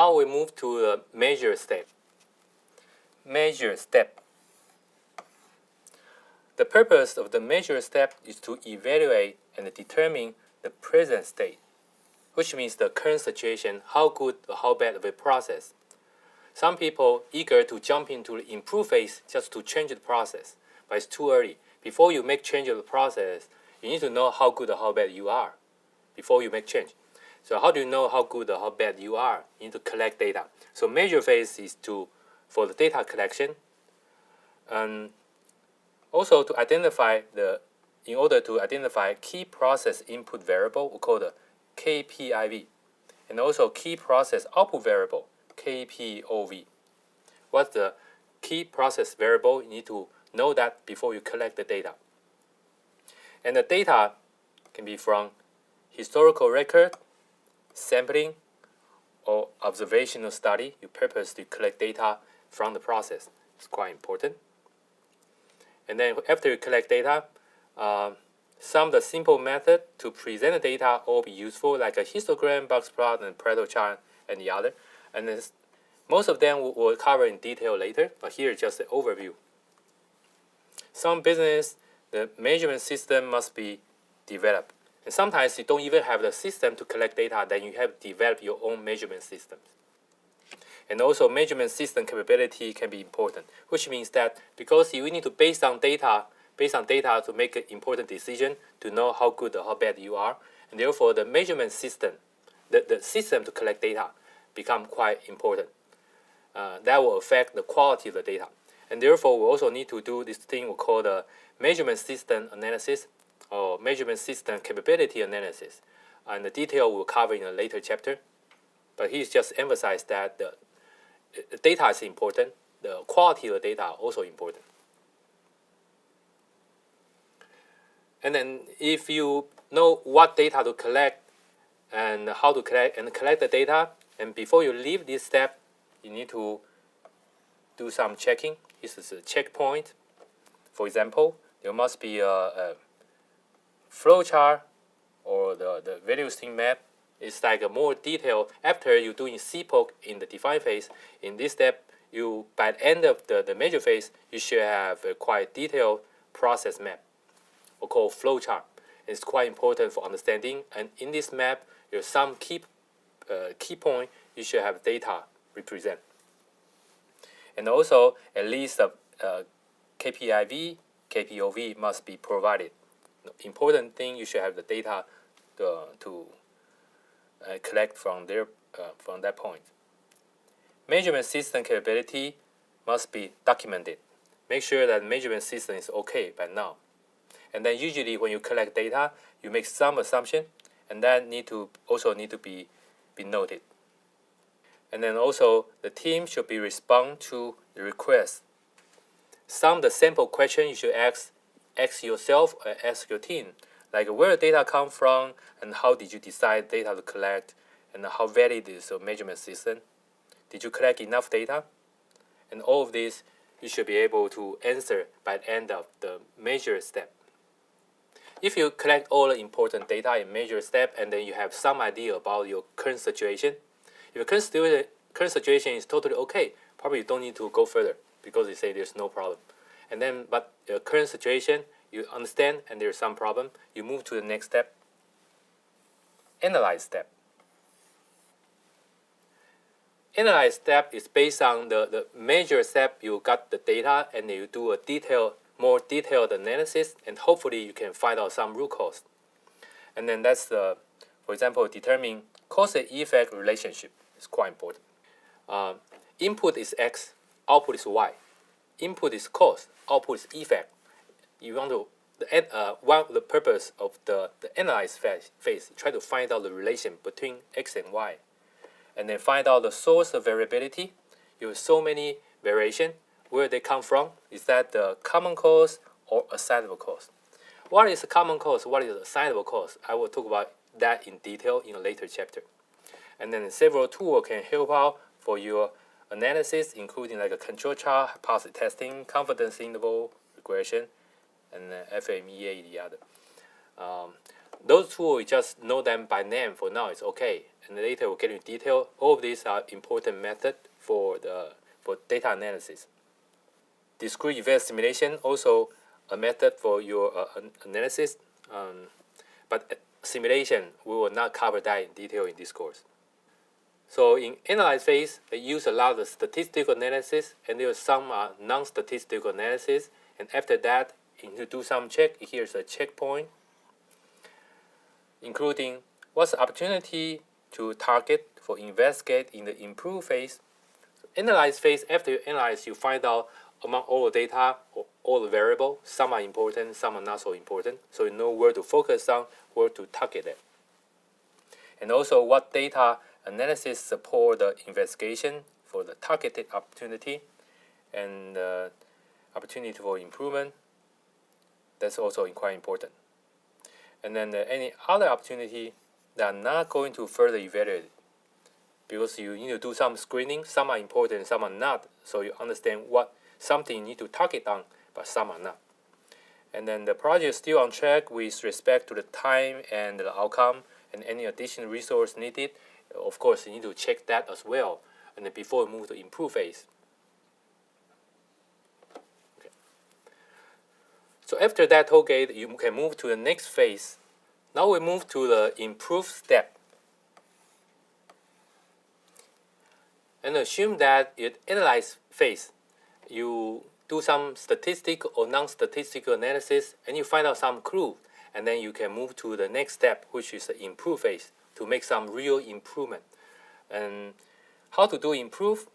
now we move to the measure step. Measure step. The purpose of the measure step is to evaluate and determine the present state, which means the current situation, how good or how bad of a process. Some people eager to jump into the improve phase just to change the process, but it's too early. Before you make change of the process, you need to know how good or how bad you are before you make change. So how do you know how good or how bad you are? You need to collect data. So measure phase is for the data collection, and also to identify in order to identify key process input variable, we call the KPIV, and also key process output variable, KPOV. What's the key process variable? You need to know that before you collect the data. And the data can be from historical record, sampling, or observational study. You purposely collect data from the process. It's quite important. And then after you collect data, some of the simple method to present the data will be useful, like a histogram, box plot, and Pareto chart, and the other. And most of them we'll cover in detail later, but here is just an overview. Some business, the measurement system must be developed. And sometimes you don't even have the system to collect data, then you have to develop your own measurement systems. And also measurement system capability can be important, which means that because you need to based on data to make an important decision to know how good or how bad you are, and therefore the measurement system, the system to collect data become quite important. That will affect the quality of the data. And therefore we also need to do this thing we call the measurement system analysis or measurement system capability analysis. And the detail we'll cover in a later chapter. But he's just emphasized that the data is important, the quality of the data is also important. And then if you know what data to collect and how to collect the data, and before you leave this step, you need to do some checking. This is a checkpoint. For example, there must be a flowchart or the value stream map. It's like a more detail. After you're doing CPOC in the define phase, in this step, by the end of the measure phase, you should have a quite detailed process map, or called flowchart. It's quite important for understanding. And in this map, there's some key point you should have data represent. And also, at least KPIV, KPOV must be provided. Important thing, you should have the data to collect from that point. Measurement system capability must be documented. Make sure that measurement system is okay by now. And then usually when you collect data, you make some assumption, and that also need to be noted. And then also the team should be respond to the request. Some of the sample questions you should ask yourself or ask your team, like where the data come from and how did you decide data to collect, and how valid is your measurement system? Did you collect enough data? And all of this you should be able to answer by the end of the measure step. If you collect all the important data in measure step and then you have some idea about your current situation, if your current situation is totally okay, probably you don't need to go further because you say there's no problem. And then, but your current situation, you understand and there's some problem, you move to the next step, analyze step. Analyze step is based on the measure step. You got the data and you do a more detailed analysis, and hopefully you can find out some root cause. And then that's for example, determine cause and effect relationship. It's quite important. Input is X, output is Y. Input is cause, output is effect. You want to the purpose of the analyze phase, try to find out the relation between X and Y, and then find out the source of variability. You have so many variation. Where they come from? Is that the common cause or assignable cause? What is the common cause? What is the assignable cause? I will talk about that in detail in a later chapter. And then several tools can help out for your analysis, including like a control chart, hypothesis testing, confidence interval regression, and FMEA, the other. those tools, you just know them by name for now, it's okay. And later we'll get into detail. All of these are important methods for data analysis. Discrete event simulation, also a method for your analysis. But simulation, we will not cover that in detail in this course. So in analyze phase, they use a lot of statistical analysis, and there are some non-statistical analysis. And after that, you need to do some check. Here's a checkpoint, including what's the opportunity to target for investigate in the improve phase. So analyze phase, after you analyze, you find out among all the data, or all the variables, some are important, some are not so important. So you know where to focus on, where to target it. And also what data analysis support the investigation for the targeted opportunity and opportunity for improvement. That's also quite important. And then any other opportunity that are not going to further evaluate, because you need to do some screening. Some are important, some are not. So you understand what something you need to target on, but some are not. And then the project is still on track with respect to the time and the outcome and any additional resource needed. Of course, you need to check that as well, and then before we move to improve phase. Okay. So after that whole gate, you can move to the next phase. Now we move to the improve step. And assume that in analyze phase, you do some statistical or non-statistical analysis, and you find out some clue, and then you can move to the next step, which is the improve phase, to make some real improvement. And how to do improve?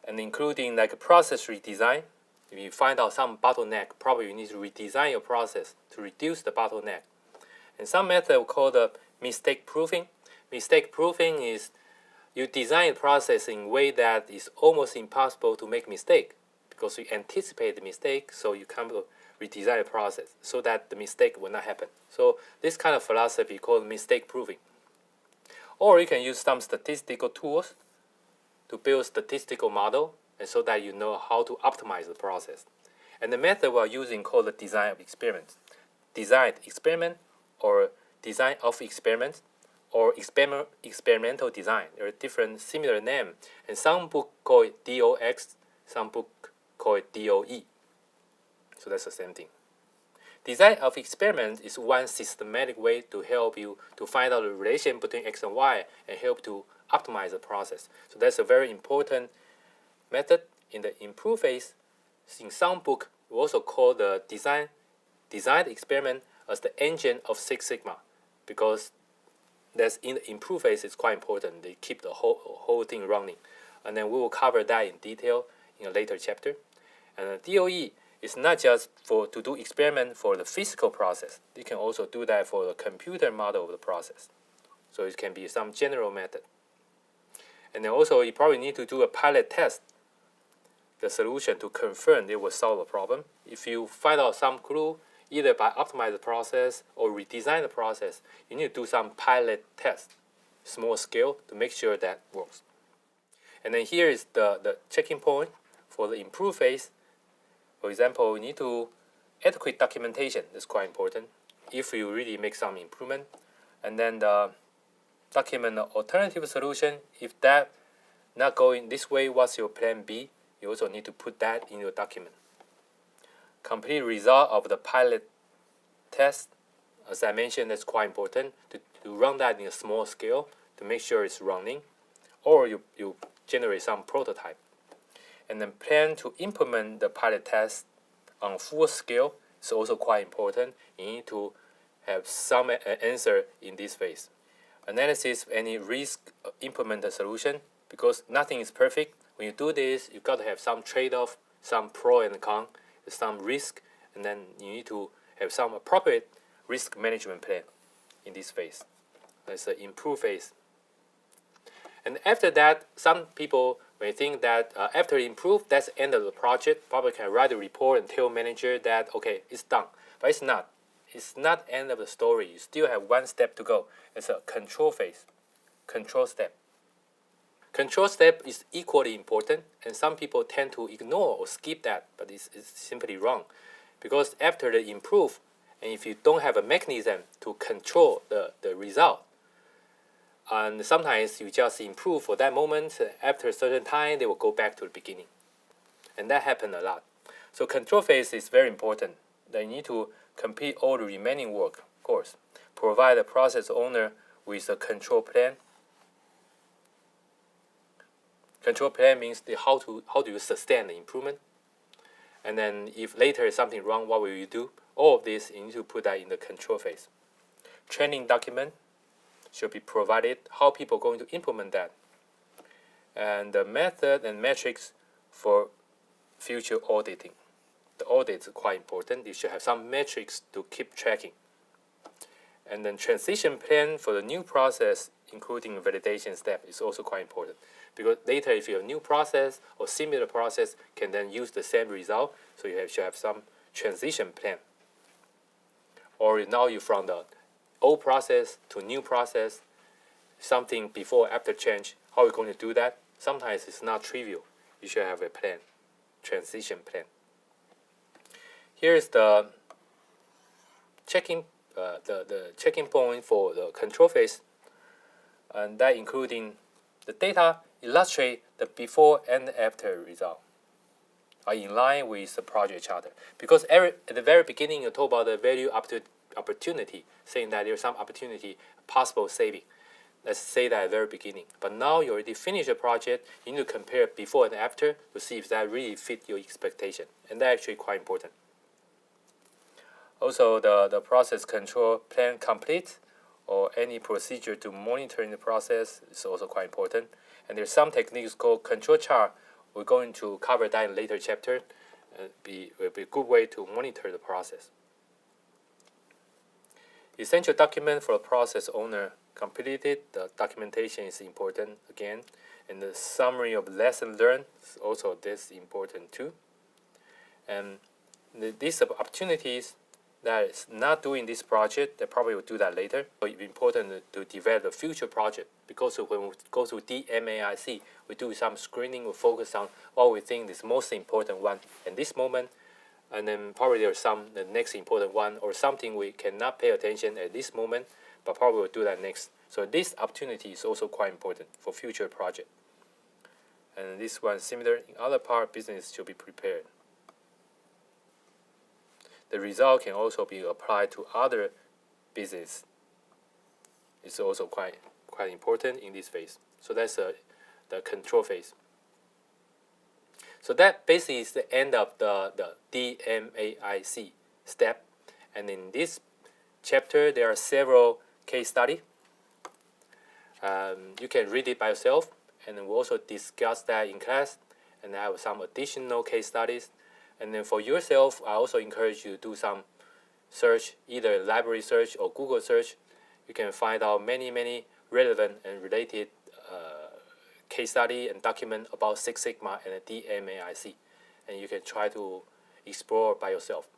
And including like a process redesign. If you find out some bottleneck, probably you need to redesign your process to reduce the bottleneck. And some method we call the mistake proofing. Mistake proofing is you design a process in a way that is almost impossible to make mistake, because you anticipate the mistake, so you come to redesign the process so that the mistake will not happen. So this kind of philosophy called mistake proofing. Or you can use some statistical tools to build statistical model, and so that you know how to optimize the process. And the method we're using called the design of experiments. Design experiment, or design of experiments, or experimental design. There are different similar names, and some book call it DOX, some book call it DOE. So that's the same thing. Design of experiment is one systematic way to help you to find out the relation between X and Y and help to optimize the process. So that's a very important method in the improve phase. In some book, we also call the design experiment as the engine of Six Sigma, because that's in the improve phase is quite important. They keep the whole thing running. And then we will cover that in detail in a later chapter. And the DOE is not just to do experiment for the physical process. You can also do that for the computer model of the process. So it can be some general method. And then also you probably need to do a pilot test the solution to confirm it will solve the problem. If you find out some clue, either by optimize the process or redesign the process, you need to do some pilot test, small scale, to make sure that works. And then here is the checking point for the improve phase. For example, you need to adequate documentation. That's quite important if you really make some improvement. And then the document the alternative solution. If that not going this way, what's your plan B? You also need to put that in your document. Complete result of the pilot test. As I mentioned, that's quite important to run that in a small scale to make sure it's running. Or you generate some prototype. And then plan to implement the pilot test on full scale is also quite important. You need to have some answer in this phase. Analysis of any risk implement the solution, because nothing is perfect. When you do this, you've got to have some trade-off, some pro and con, some risk, and then you need to have some appropriate risk management plan in this phase. That's the improve phase. And after that, some people may think that after improve, that's the end of the project. Probably can write a report and tell manager that, okay, it's done. But it's not. It's not end of the story. You still have one step to go. It's a control phase, control step. Control step is equally important, and some people tend to ignore or skip that, but it's simply wrong. Because after the improve And if you don't have a mechanism to control the result, and sometimes you just improve for that moment, after a certain time, they will go back to the beginning. And that happened a lot. So control phase is very important. They need to complete all the remaining work, of course. Provide the process owner with a control plan. Control plan means how do you sustain the improvement. And then if later is something wrong, what will you do? All of this, you need to put that in the control phase. Training document should be provided, how people are going to implement that. And the method and metrics for future auditing. The audit is quite important. You should have some metrics to keep tracking. And then transition plan for the new process, including validation step, is also quite important. Because later, if you have a new process or similar process, can then use the same result. So you should have some transition plan. Or now you're from the old process to new process, something before, after change. How are you going to do that? Sometimes it's not trivial. You should have a plan, transition plan. Here's the checking checking point for the control phase, and that including the data illustrate the before and after result are in line with the project charter. Because at the very beginning, you talk about the value opportunity, saying that there's some opportunity, possible saving. Let's say that at the very beginning. But now you already finished the project, you need to compare before and after to see if that really fit your expectation. And that's actually quite important. Also, the process control plan complete or any procedure to monitoring the process is also quite important. And there's some techniques called control chart. We're going to cover that in a later chapter. Will be a good way to monitor the process. Essential document for a process owner completed. The documentation is important again. And the summary of lesson learned is also this important too. And these opportunities that is not doing this project, they probably will do that later. So it's important to develop a future project, because when we go to DMAIC, we do some screening, we focus on what we think is most important one at this moment, and then probably there's the next important one, or something we cannot pay attention at this moment, but probably we'll do that next. So this opportunity is also quite important for future project. And this one similar in other part, business should be prepared. The result can also be applied to other business. It's also quite important in this phase. So that's the control phase. So that basically is the end of the DMAIC step. And in this chapter, there are several case studies. You can read it by yourself, and then we'll also discuss that in class, and I have some additional case studies. And then for yourself, I also encourage you to do some search, either library search or Google search. You can find out many relevant and related case study and document about Six Sigma and the DMAIC. And you can try to explore by yourself.